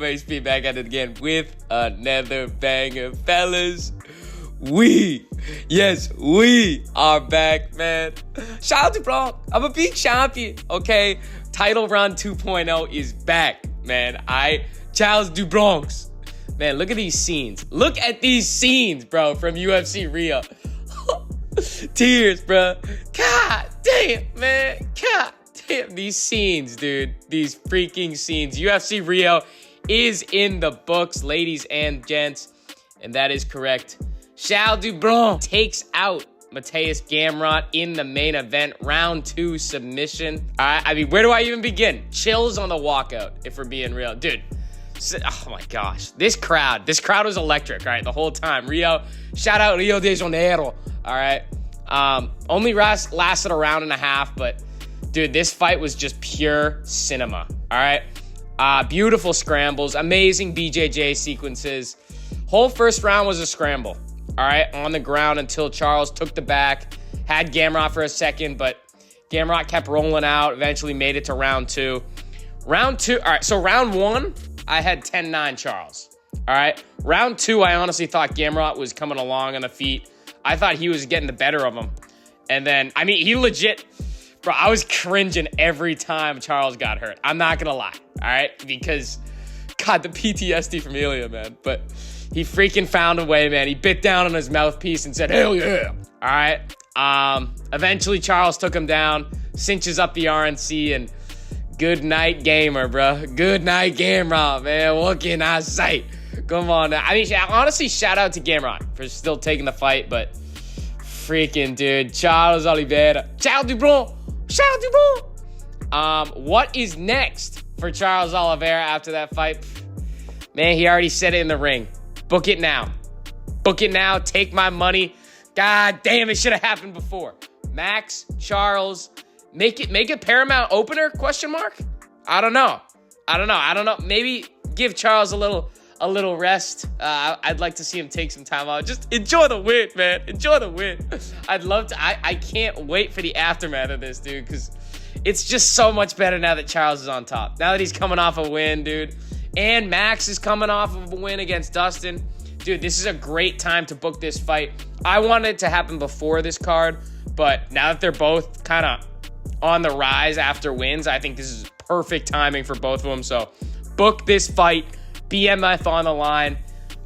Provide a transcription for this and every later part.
HP back at it again with another banger, fellas. We are back, man. Shout out to Bronx. I'm a big champion, okay? Title Run 2.0 is back, man. Charles du Bronx. Man, look at these scenes. Look at these scenes, bro, from UFC Rio. Tears, bro. God damn, man. God damn. These scenes, dude. These freaking scenes. UFC Rio is in the books, ladies and gents. And that is correct. Charles du Bronx takes out Mateusz Gamrot in the main event. Round 2 submission. I mean, where do I even begin? Chills on the walkout, if we're being real. Dude. Oh my gosh. This crowd was electric, right? The whole time. Rio. Shout out Rio de Janeiro. All right. Only lasted a round and a half, but dude, this fight was just pure cinema. All right. Beautiful scrambles, amazing BJJ sequences. Whole first round was a scramble. All right. On the ground until Charles took the back, had Gamrot for a second, but Gamrot kept rolling out, eventually made it to round 2. Round 2. All right. So round 1, I had 10-9 Charles. All right. Round 2, I honestly thought Gamrot was coming along on the feet. I thought he was getting the better of him. And then, I mean, he legit, bro, I was cringing every time Charles got hurt. I'm not going to lie, all right? Because, God, the PTSD from Ilya, man. But he freaking found a way, man. He bit down on his mouthpiece and said, hell yeah, all right? Eventually, Charles took him down, cinches up the RNC, and good night, gamer, bro. Good night, Gamrot, man. What can I say? Come on now. I mean, honestly, shout out to Gamrot for still taking the fight, but freaking dude, Charles Oliveira. Charles du Bronx. Charles du Bronx. What is next for Charles Oliveira after that fight? Man, he already said it in the ring. Book it now. Book it now. Take my money. God damn, it should have happened before. Max, Charles, make it Paramount opener? Question mark? I don't know. Maybe give Charles a little rest. I'd like to see him take some time out. Just enjoy the win, man. Enjoy the win. I'd love to. I can't wait for the aftermath of this, dude, because it's just so much better now that Charles is on top. Now that he's coming off a win, dude. And Max is coming off of a win against Dustin. Dude, this is a great time to book this fight. I wanted it to happen before this card, but now that they're both kind of on the rise after wins, I think this is perfect timing for both of them. So book this fight. BMF on the line.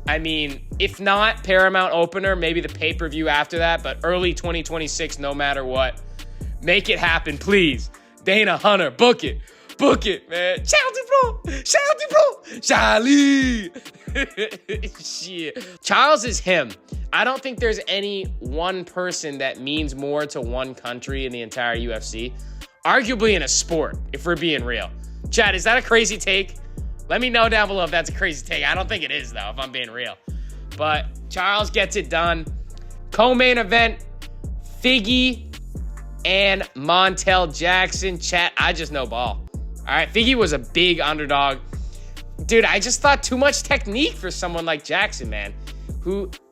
I mean, if not Paramount opener, maybe the pay-per-view after that, but early 2026, no matter what. Make it happen, please. Dana Hunter, book it. Book it, man. Charles du Bronx. Charles du Bronx. Charlie. Shit. Charles is him. I don't think there's any one person that means more to one country in the entire UFC. Arguably in a sport, if we're being real. Chad, is that a crazy take? Let me know down below if that's a crazy take. I don't think it is, though, if I'm being real. But Charles gets it done. Co-main event, Figgy and Montel Jackson. Chat, I just know ball. All right, Figgy was a big underdog. Dude, I just thought too much technique for someone like Jackson, man.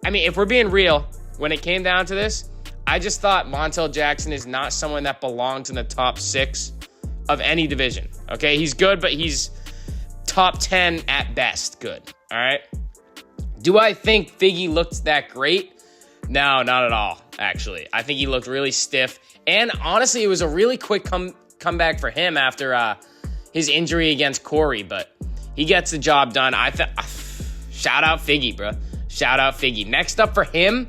I mean, if we're being real, when it came down to this, I just thought Montel Jackson is not someone that belongs in the top 6 of any division. Okay, he's good, but he's top 10 at best good, all right? Do I think Figgy looked that great? No, not at all, actually. I think he looked really stiff. And honestly, it was a really quick comeback for him after his injury against Corey, but he gets the job done. Shout out Figgy, bro. Shout out Figgy. Next up for him,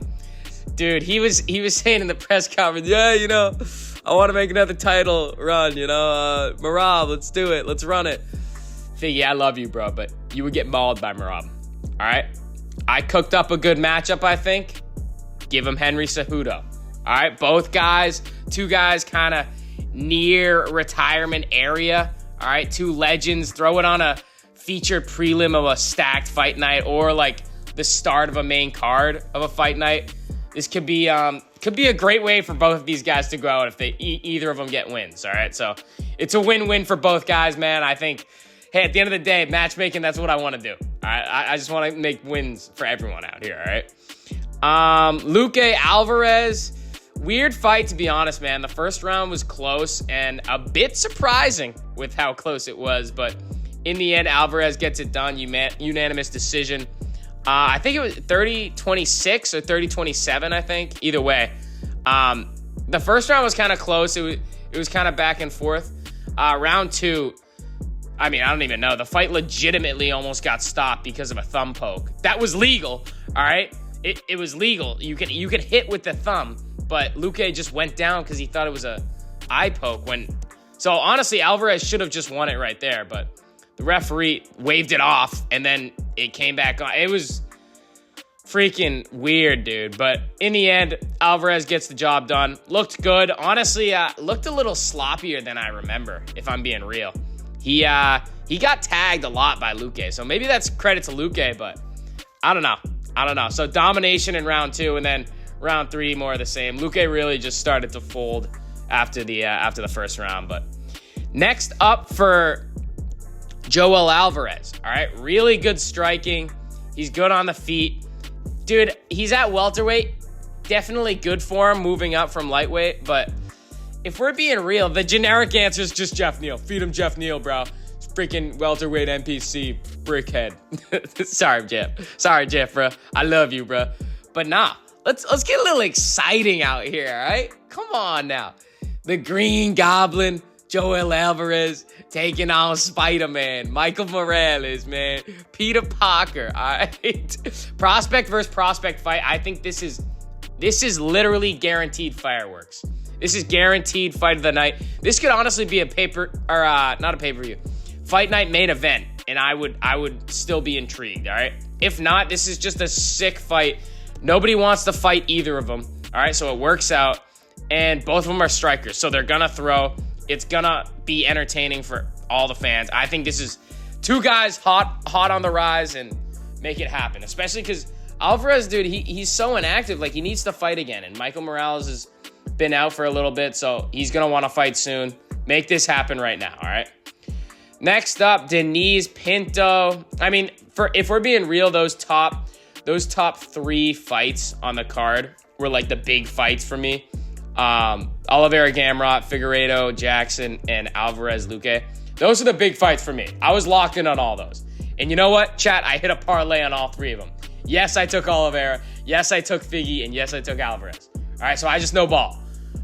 dude, he was saying in the press conference, yeah, you know, I want to make another title run, you know, Merab, let's do it. Let's run it. Figgy, I love you, bro, but you would get mauled by Merab. All right? I cooked up a good matchup, I think. Give him Henry Cejudo. All right? Both guys, 2 guys kind of near retirement area. All right? 2 legends. Throw it on a featured prelim of a stacked fight night or like the start of a main card of a fight night. This could be a great way for both of these guys to go out if they either of them get wins. All right? So it's a win-win for both guys, man. I think, hey, at the end of the day, matchmaking, that's what I want to do. All right? I just want to make wins for everyone out here, all right? Luke Alvarez, weird fight, to be honest, man. The first round was close and a bit surprising with how close it was, but In the end, Alvarez gets it done. Unanimous decision. I think it was 30-26 or 30-27, I think. Either way. The first round was kind of close. It was kind of back and forth. Round 2, I mean, I don't even know. The fight legitimately almost got stopped because of a thumb poke. That was legal, all right? It was legal. You could hit with the thumb, but Luque just went down because he thought it was a eye poke. So honestly, Alvarez should have just won it right there, but the referee waved it off, and then it came back on. It was freaking weird, dude. But in the end, Alvarez gets the job done. Looked good. Honestly, looked a little sloppier than I remember, if I'm being real. He got tagged a lot by Luque, so maybe that's credit to Luque, but I don't know. So domination in round 2, and then round 3 more of the same. Luque really just started to fold after the first round. But next up for Joel Alvarez, all right? Really good striking. He's good on the feet. Dude, he's at welterweight. Definitely good for him moving up from lightweight, but if we're being real, the generic answer is just Jeff Neal. Feed him Jeff Neal, bro. It's freaking welterweight NPC brickhead. Sorry, Jeff, bro. I love you, bro. But nah, let's get a little exciting out here, all right? Come on now. The Green Goblin, Joel Alvarez, taking on Spider-Man, Michael Morales, man. Peter Parker, all right? Prospect versus prospect fight. I think this is literally guaranteed fireworks. This is guaranteed fight of the night. This could honestly be not a pay-per-view. Fight night main event, and I would still be intrigued, all right? If not, this is just a sick fight. Nobody wants to fight either of them, all right? So it works out, and both of them are strikers, so they're gonna throw. It's gonna be entertaining for all the fans. I think this is two guys hot on the rise, and make it happen, especially because Alvarez, dude, he's so inactive. Like, he needs to fight again, and Michael Morales has been out for a little bit, so he's going to want to fight soon. Make this happen right now, all right? Next up, Denise Pinto. I mean, if we're being real, those top 3 fights on the card were like the big fights for me. Oliveira, Gamrot, Figueiredo, Jackson, and Alvarez, Luque. Those are the big fights for me. I was locked in on all those. And you know what, chat? I hit a parlay on all 3 of them. Yes, I took Oliveira. Yes, I took Figgy. And yes, I took Alvarez. All right, so I just know ball.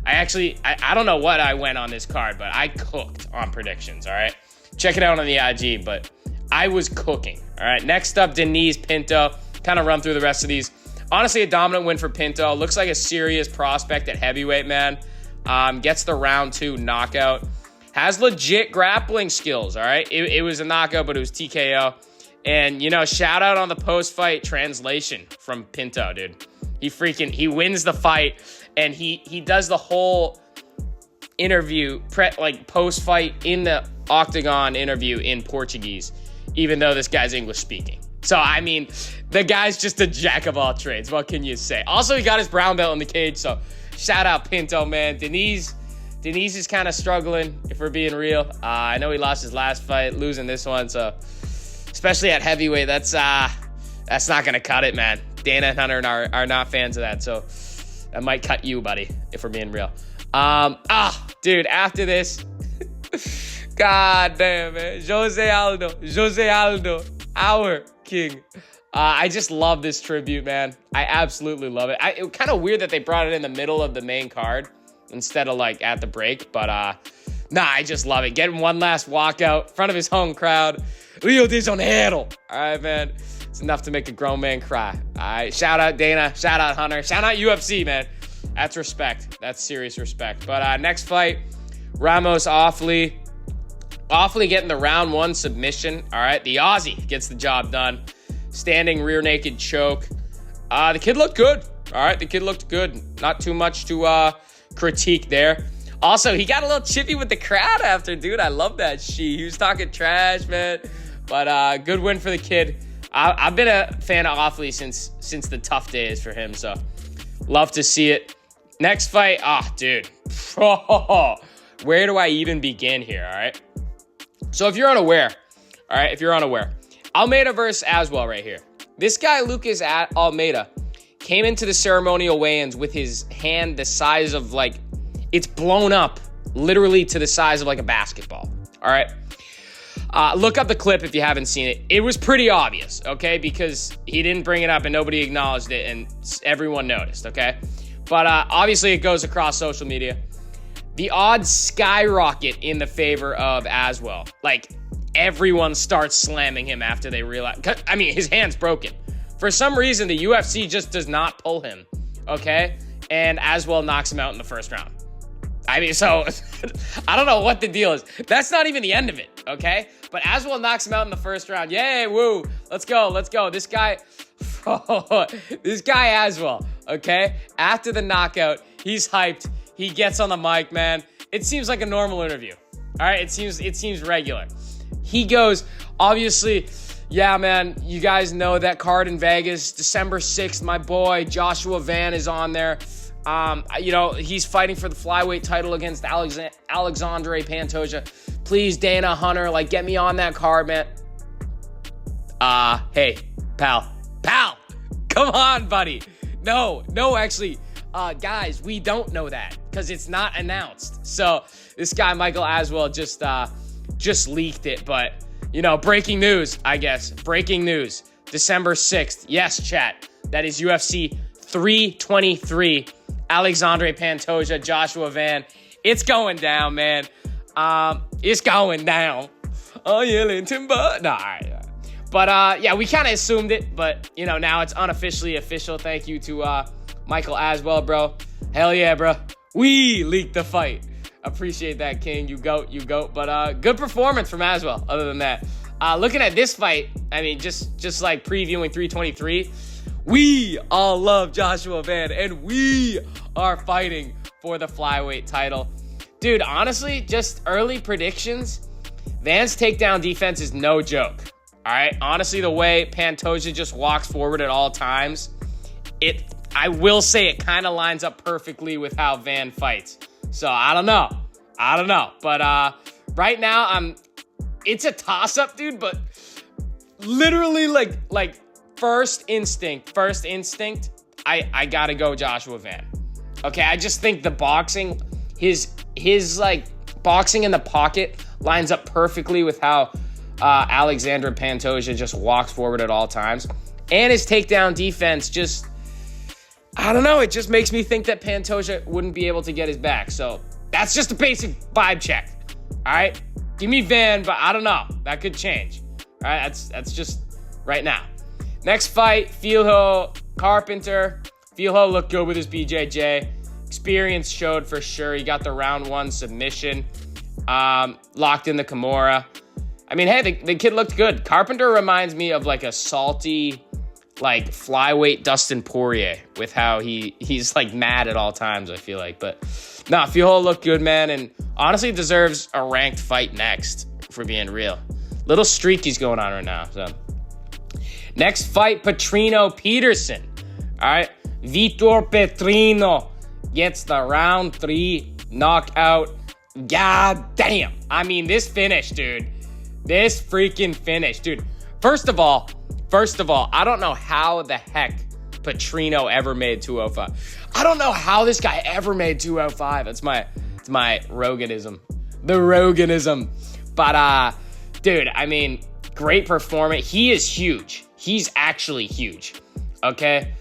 I don't know what I went on this card, but I cooked on predictions, all right? Check it out on the IG, but I was cooking, all right? Next up, Denise Pinto. Kind of run through the rest of these. Honestly, a dominant win for Pinto. Looks like a serious prospect at heavyweight, man. Gets the round 2 knockout. Has legit grappling skills, all right? It was a knockout, but it was TKO. And, you know, shout out on the post-fight translation from Pinto, dude. He wins the fight, and he does the whole interview, post-fight in the octagon interview in Portuguese, even though this guy's English speaking. So, I mean, the guy's just a jack of all trades. What can you say? Also, he got his brown belt in the cage, so shout out Pinto, man. Denise is kind of struggling, if we're being real. I know he lost his last fight, losing this one, so especially at heavyweight, that's not going to cut it, man. Dana and Hunter are not fans of that, so that might cut you, buddy, if we're being real. Dude, after this, god damn, man. Jose Aldo, our king. I just love this tribute, man. I absolutely love it. It was kind of weird that they brought it in the middle of the main card instead of, like, at the break, but I just love it. Getting one last walkout in front of his home crowd. Rio de Janeiro. All right, man. It's enough to make a grown man cry. All right. Shout out Dana. Shout out Hunter. Shout out UFC, man. That's respect. That's serious respect. But next fight, Ramos awfully getting the round 1 submission. All right. The Aussie gets the job done. Standing rear naked choke. The kid looked good. All right. The kid looked good. Not too much to critique there. Also, he got a little chippy with the crowd after, dude. I love that shit. He was talking trash, man. But good win for the kid. I've been a fan of Offley since the tough days for him, so love to see it. Next fight, dude. Where do I even begin here, all right? So if you're unaware, Almeida versus Aswell right here. This guy, Lucas Almeida, came into the ceremonial weigh-ins with his hand the size of, like, it's blown up literally to the size of, like, a basketball, all right? Look up the clip if you haven't seen it. It was pretty obvious, okay? Because he didn't bring it up and nobody acknowledged it and everyone noticed, okay? But obviously it goes across social media. The odds skyrocket in the favor of Aswell. Like, everyone starts slamming him after they realize... I mean, his hand's broken. For some reason, the UFC just does not pull him, okay? And Aswell knocks him out in the first round. I mean, so, I don't know what the deal is. That's not even the end of it, okay? But Aswell knocks him out in the first round. Yay, woo. Let's go, let's go. This guy, this guy Aswell, okay? After the knockout, he's hyped. He gets on the mic, man. It seems like a normal interview, all right? It seems regular. He goes, obviously, yeah, man, you guys know that card in Vegas, December 6th, my boy Joshua Van is on there. You know, he's fighting for the flyweight title against Alexandre Pantoja. Please, Dana, Hunter, like, get me on that card, man. Hey, pal, come on, buddy. No, actually, guys, we don't know that because it's not announced. So this guy, Michael Aswell, just leaked it. But, you know, breaking news, I guess. Breaking news. December 6th. Yes, chat. That is UFC 323. Alexandre Pantoja, Joshua Van. It's going down, man. It's going down. Oh, yelling timber. Nah, all right. But, yeah, we kind of assumed it. But, you know, now it's unofficially official. Thank you to Michael Aswell, bro. Hell yeah, bro. We leaked the fight. Appreciate that, King. You goat. But good performance from Aswell, other than that. Looking at this fight, I mean, just like previewing 323, we all love Joshua Van, and we are fighting for the flyweight title. Dude, honestly, just early predictions, Van's takedown defense is no joke. All right? Honestly, the way Pantoja just walks forward at all times, I will say it kind of lines up perfectly with how Van fights. So, I don't know. But right now, it's a toss-up, dude, but literally, like first instinct, I gotta go Joshua Van. Okay, I just think the boxing, his like, boxing in the pocket lines up perfectly with how Alexandre Pantoja just walks forward at all times. And his takedown defense just, I don't know, it just makes me think that Pantoja wouldn't be able to get his back. So that's just a basic vibe check. All right, give me Van, but I don't know. That could change. All right, that's just right now. Next fight, Filho Carpenter. Filho looked good with his BJJ. Experience showed for sure. He got the round 1 submission. Locked in the Kimura. I mean, hey, the kid looked good. Carpenter reminds me of like a salty, like flyweight Dustin Poirier with how he's like mad at all times, I feel like. But nah, Filho looked good, man, and honestly deserves a ranked fight next, for being real. Little streak he's going on right now. So next fight, Petrino Peterson. All right, Vitor Petrino gets the round 3 knockout. God damn. I mean, this finish, dude. This freaking finish, dude. First of all, I don't know how the heck Petrino ever made 205. I don't know how this guy ever made 205. It's my Roganism. The Roganism. But, dude, I mean, great performance. He is huge. He's actually huge. Okay?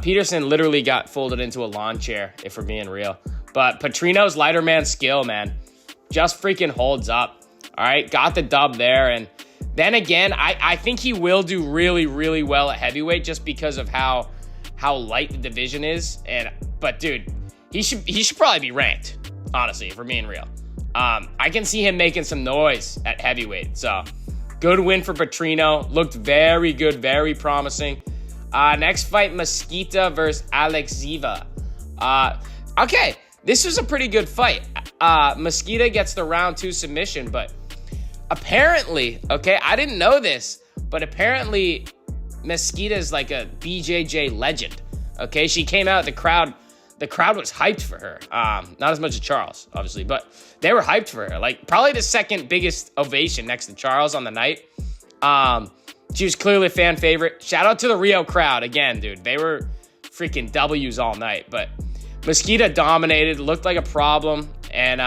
Peterson literally got folded into a lawn chair, if we're being real. But Petrino's lighter man skill, man, just freaking holds up. All right? Got the dub there. And then again, I think he will do really, really well at heavyweight just because of how light the division is. But dude, he should probably be ranked, honestly, if we're being real. I can see him making some noise at heavyweight. So good win for Petrino. Looked very good, very promising. Next fight, Mosquita versus Alexieva. Okay, this was a pretty good fight. Mosquita gets the round 2 submission, but apparently, okay, I didn't know this, but apparently Mosquita is like a BJJ legend. Okay, she came out, the crowd was hyped for her. Not as much as Charles, obviously, but they were hyped for her. Like, probably the second biggest ovation next to Charles on the night. She was clearly a fan favorite. Shout out to the Rio crowd again, dude. They were freaking W's all night, but Mosquita dominated, looked like a problem, And,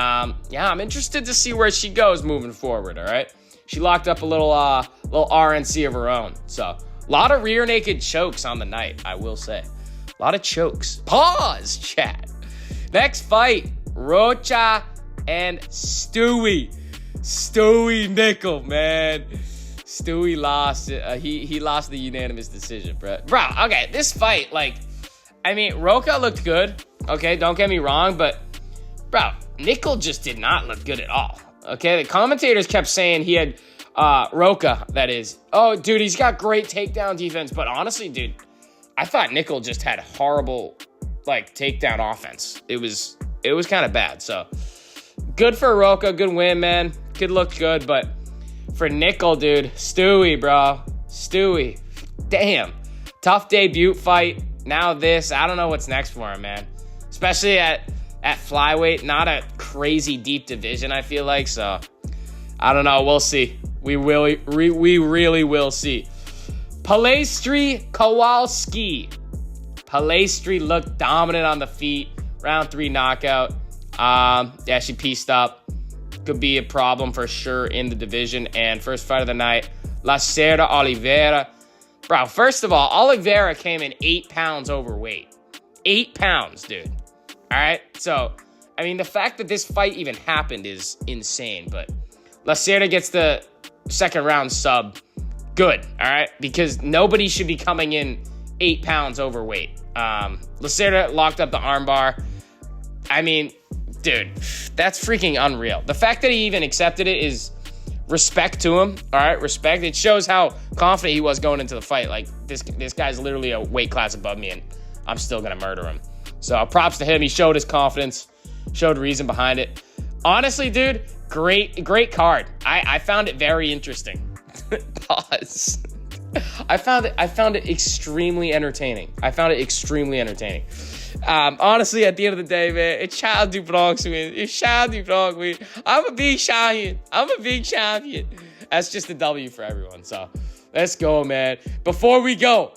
yeah, I'm interested to see where she goes moving forward, all right? She locked up a little RNC of her own. So, a lot of rear naked chokes on the night, I will say. A lot of chokes. Pause, chat. Next fight, Rocha and Stewie. Stewie Nickel, man. Stewie lost. He lost the unanimous decision, bro. Bro, okay, this fight, like, I mean, Rocha looked good. Okay, don't get me wrong, but, bro, Nickel just did not look good at all. Okay, the commentators kept saying he had, Rocha, that is. Oh, dude, he's got great takedown defense, but honestly, dude, I thought Nickel just had horrible, like, takedown offense. It was kind of bad, so good for Rocha, good win, man. Could look good, but for Nickel, dude, Stewie, bro. Stewie. Damn. Tough debut fight. Now this. I don't know what's next for him, man. Especially at flyweight. Not a crazy deep division, I feel like. So, I don't know. We'll see. We really will see. Palestri Kowalski. Palestri looked dominant on the feet. Round 3 knockout. Yeah, she pieced up. Could be a problem for sure in the division. And first fight of the night, Lacerda Oliveira. Bro, first of all, Oliveira came in 8 pounds overweight. 8 pounds, dude. All right? So, I mean, the fact that this fight even happened is insane. But Lacerda gets the second round sub. Good, all right? Because nobody should be coming in 8 pounds overweight. Lacerda locked up the armbar. I mean, dude, that's freaking unreal. The fact that he even accepted it is respect to him, all right? Respect. It shows how confident he was going into the fight. Like, this guy's literally a weight class above me, and I'm still going to murder him. So, props to him. He showed his confidence, showed reason behind it. Honestly, dude, great card. I found it very interesting. Pause. I found it extremely entertaining. Honestly, at the end of the day, man, it's Charles Dubronc's win. It's Charles Dubronc win. I'm a big champion. That's just a W for everyone. So, let's go, man. Before we go,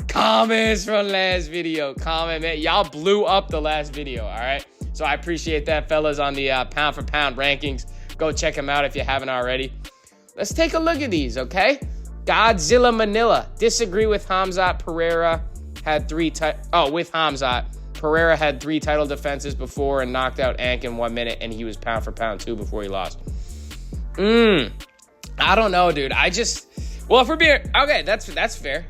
comments from last video. Comment, man. Y'all blew up the last video, all right? So, I appreciate that, fellas, on the pound for pound rankings. Go check them out if you haven't already. Let's take a look at these, okay? Godzilla Manila. Disagree with Hamzat. Pereira had 3 with Hamzat. Pereira had 3 title defenses before and knocked out Ank in 1 minute, and he was pound for pound 2 before he lost. I don't know, dude. Well, if we're being okay, that's fair.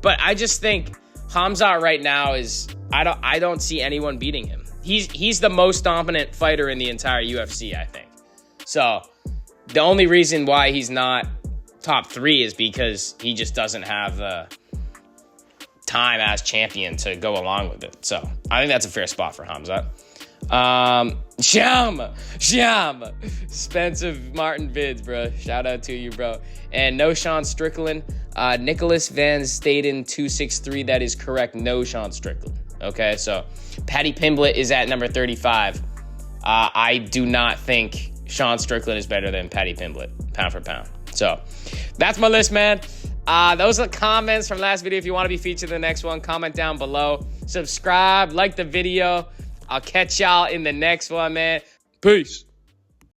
But I just think Hamzat right now is I don't see anyone beating him. He's the most dominant fighter in the entire UFC, I think. So the only reason why he's not top 3 is because he just doesn't have the time as champion to go along with it. So I think that's a fair spot for Hamzat. Sham. Spencer Martin Vids, bro. Shout out to you, bro. And no Sean Strickland. Nicholas Van Staden 263. That is correct. No Sean Strickland. Okay, so Paddy Pimblett is at number 35. I do not think Sean Strickland is better than Paddy Pimblett, pound for pound. So that's my list, man. Those are the comments from last video. If you want to be featured in the next one, comment down below. Subscribe, like the video. I'll catch y'all in the next one, man. Peace.